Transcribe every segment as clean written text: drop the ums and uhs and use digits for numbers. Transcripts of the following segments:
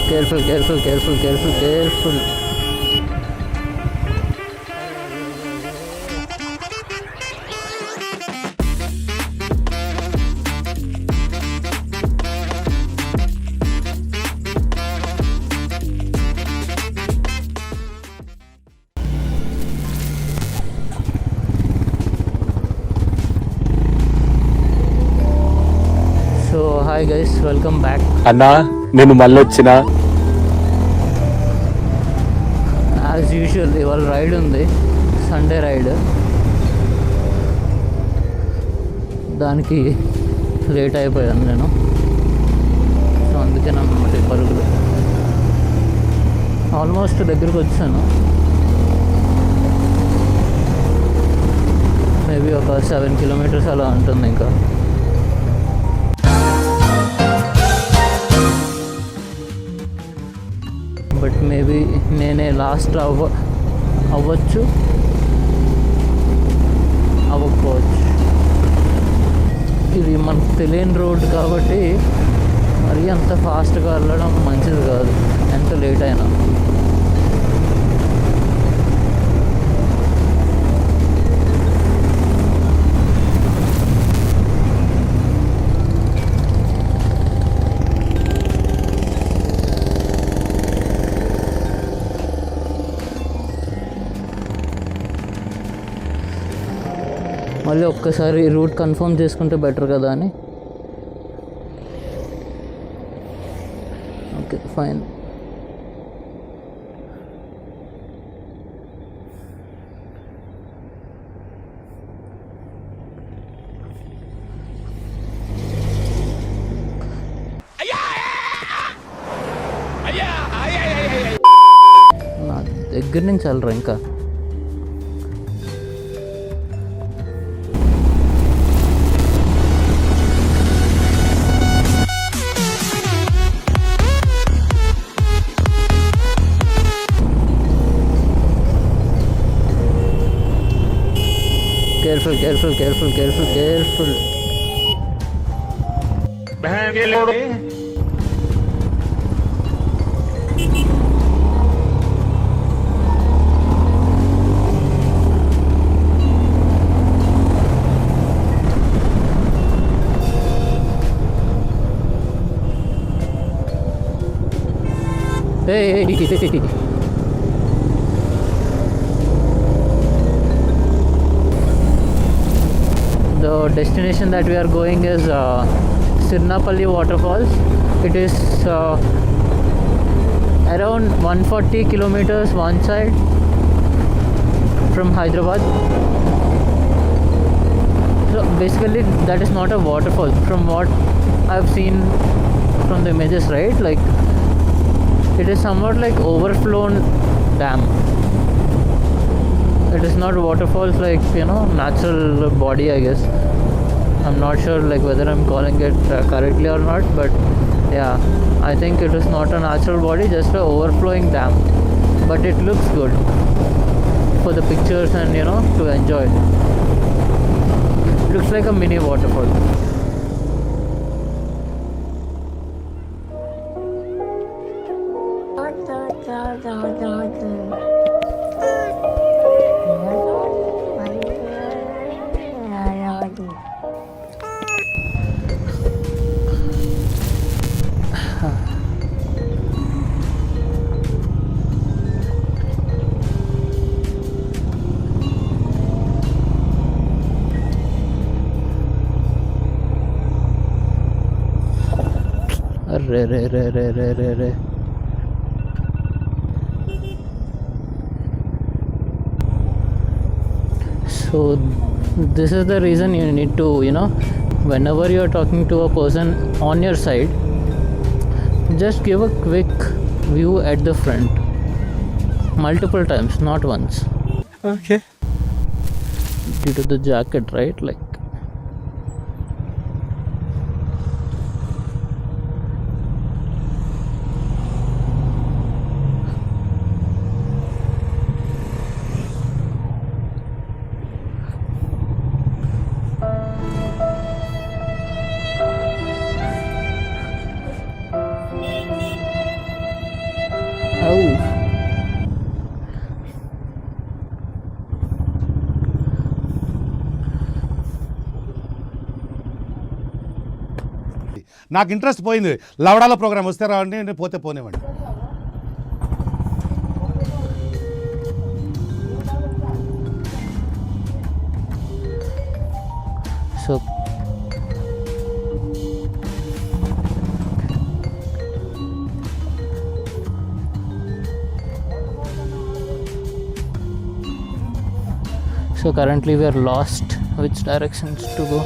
Careful careful careful careful careful. So hi guys, welcome back. అన్నా నేను మళ్ళీ వచ్చిన యాజ్ యూజువల్ ఇవాళ రైడ్ ఉంది, సండే రైడ్. దానికి లేట్ అయిపోయాను నేను, సో అందుకే అన్నమాట పరుగులు. ఆల్మోస్ట్ దగ్గరికి వచ్చాను, మేబీ ఒక 7 కిలోమీటర్స్ అలా ఉంటుంది ఇంకా. బట్ మేబీ నేనే లాస్ట్ అవ్వచ్చు, అవ్వకపోవచ్చు. ఇది మనకు తెలియని రోడ్ కాబట్టి మరీ అంత ఫాస్ట్గా వెళ్ళడం మంచిది కాదు, ఎంత లేట్ అయినా. మళ్ళీ ఒక్కసారి రూట్ కన్ఫర్మ్ చేసుకుంటే బెటర్ కదా అని. Okay fine. నా దగ్గర నుంచి వెళ్ళరా ఇంకా. Careful, careful, careful, careful, careful. Hey. The destination that we are going is Sirnapalli waterfalls. It is around 140 kilometers one side from Hyderabad. So basically that is not a waterfall from what I've seen from the images, right? Like it is somewhat like overflown dam. It is not waterfalls like, you know, natural body, I guess. I'm not sure like whether I'm calling it correctly or not, but yeah, I think it is not a natural body, just a overflowing dam. But it looks good for the pictures and, you know, to enjoy. It looks like a mini waterfall. Re. So this is the reason you need to, you know, whenever you are talking to a person on your side, just give a quick view at the front multiple times, not once. Okay. Due to the jacket, right? Like నాకు interest పోయింది. లవడాల programme వస్తే రావండి, నేను పోతే పోనేవండి. So currently we are lost which directions to go.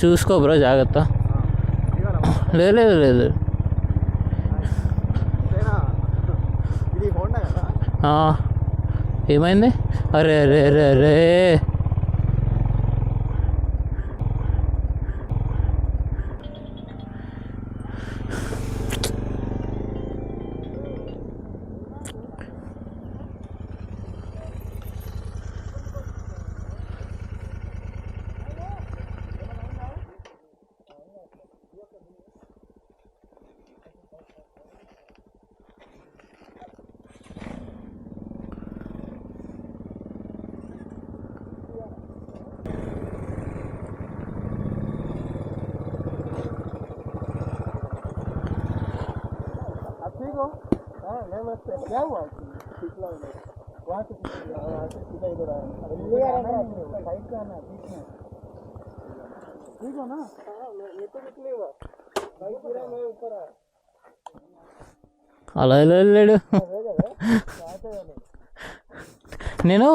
చూసుకో bro, జాగ్రత్త. లేదు లేదు లేదు, ఏమైంది? అరే అరే అరే అరే, అలా వెళ్ళాడు. నేను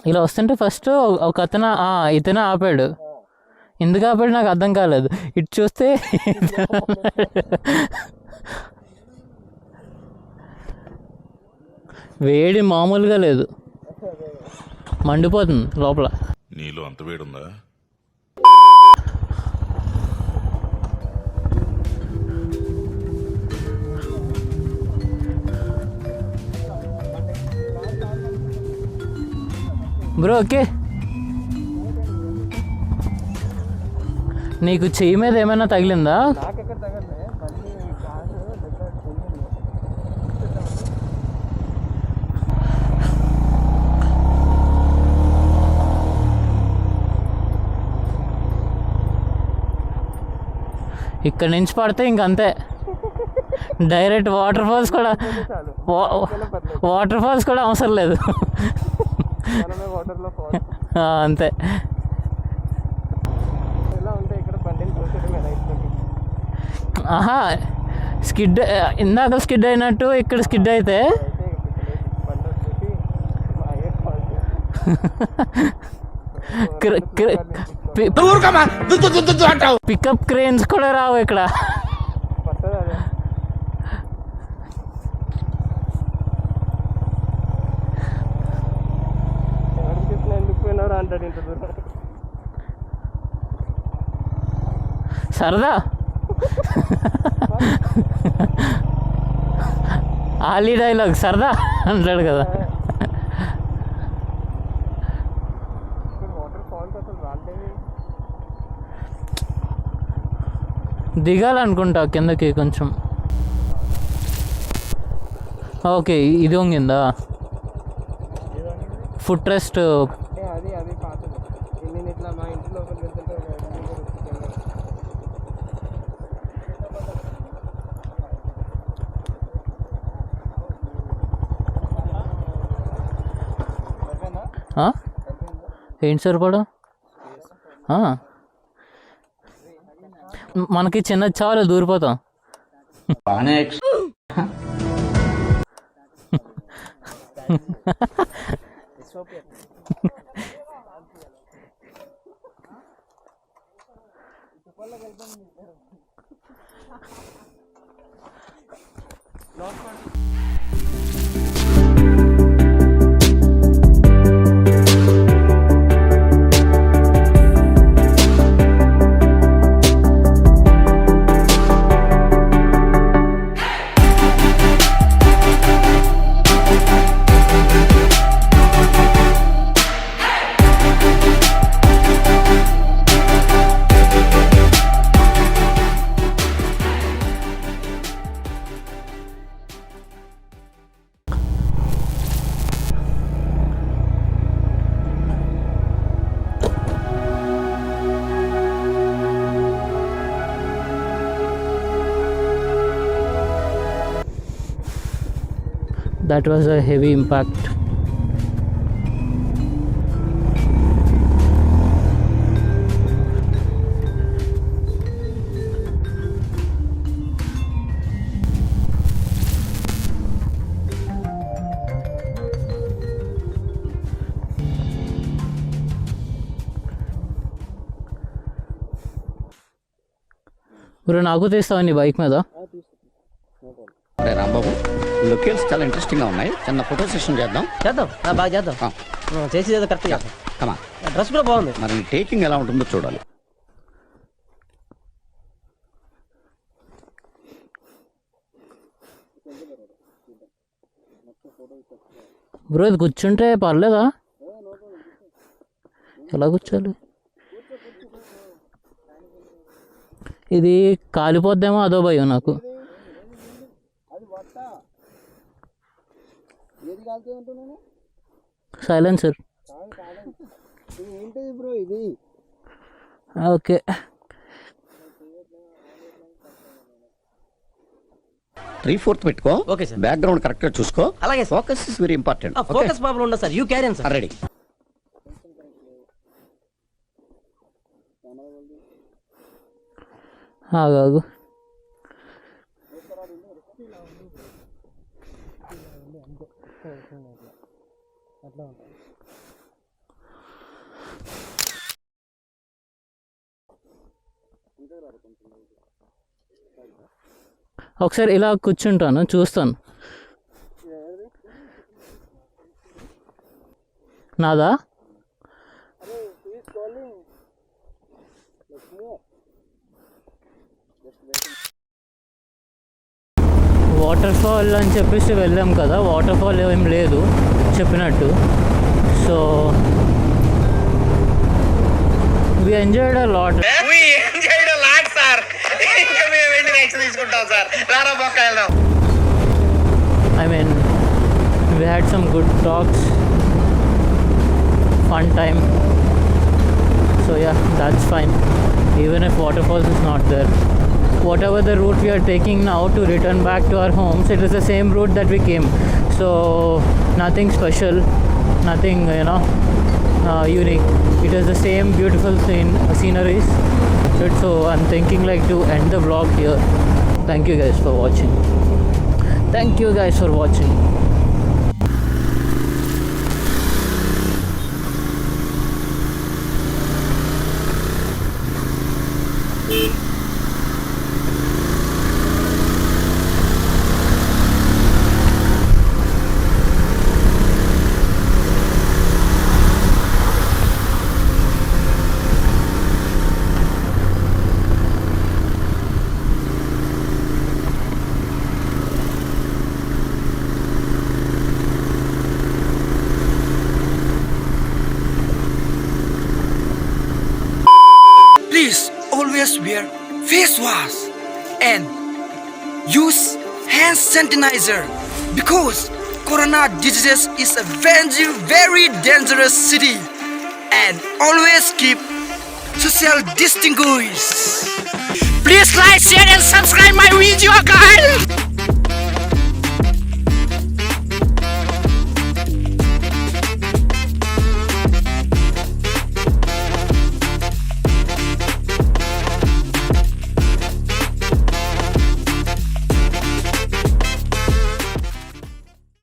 ఇలా వస్తుంటే ఫస్ట్ ఒక అతను ఇతను ఆపాడు. ఎందుకు ఆపాడు నాకు అర్థం కాలేదు. ఇటు చూస్తే వేడి మామూలుగా లేదు, మండిపోతుంది లోపల. నీలో అంత వేడుందా? బ్రో ఓకే, నీకు చెయ్యి మీద ఏమైనా తగిలిందా? ఇక్కడ నుంచి పడితే ఇంకంతే, డైరెక్ట్ వాటర్ ఫాల్స్ కూడా అవసరం లేదు. అంతే. ఆహా, స్కిడ్ ఇందాక స్కిడ్ అయినట్టు ఇక్కడ స్కిడ్ అయితే పికప్ క్రేన్స్ కూడా రావు ఇక్కడ. సరదా ఆలీ డైలాగ్ సరదా అంటాడు కదా. దిగాలనుకుంటా కిందకి కొంచెం. ఓకే, ఇది వంగిందా? Foot rest. అది పాతది. నేను ఇట్లా మా ఇంటి లోపల వెళ్తుంటే ఏంటి సరిపడా? మనకి చిన్న చాలు దూరిపోతాం. That was a heavy impact. ఇప్పుడు నాకు తీస్తావు నీ బైక్ మీద? రాంబాబు, లొకేషన్స్ చాలా ఇంట్రెస్టింగ్గా ఉన్నాయి. చిన్న ఫోటో సెషన్ చేద్దాం. బాగా చేద్దాం. చేసి కరెక్ట్ చేద్దాం. కమా, డ్రెస్ కూడా బాగుంది. మరి టేకింగ్ ఎలా ఉంటుందో చూడాలి. బ్రో ఇది కూర్చుంటే పర్లేదా? ఎలా కూర్చోాలి? ఇది కాలిపోద్దేమో అదో భయం నాకు. సైలెన్సర్. ఓకే, త్రీ-ఫోర్త్ పెట్టుకో. Okay sir. బ్యాక్గ్రౌండ్ కరెక్ట్ గా చూసుకో. అలాగే sir. Focus is very important. Focus problem ఉండదు sir. You carry on sir. Ready. ఆగు. ఒకసారి ఇలా కూర్చుంటాను, చూస్తాను. నాదా? వాటర్ ఫాల్ అని చెప్పేసి వెళ్ళాం కదా, వాటర్ ఫాల్ ఏం లేదు చెప్పినట్టు. So we enjoyed a lot. I mean, we had some good talks, fun time. So yeah, that's fine. Even if waterfalls is not there, whatever the route we are taking now to return back to our homes, it is the same route that we came. So nothing special, nothing unique. It is the same beautiful sceneries. So I'm thinking like to end the vlog here. Thank you guys for watching. Thank you guys for watching. Please always wear face wash. and use hand sanitizer because corona disease is a very dangerous city, and always keep social distinguish. Please like, share and subscribe my video guys.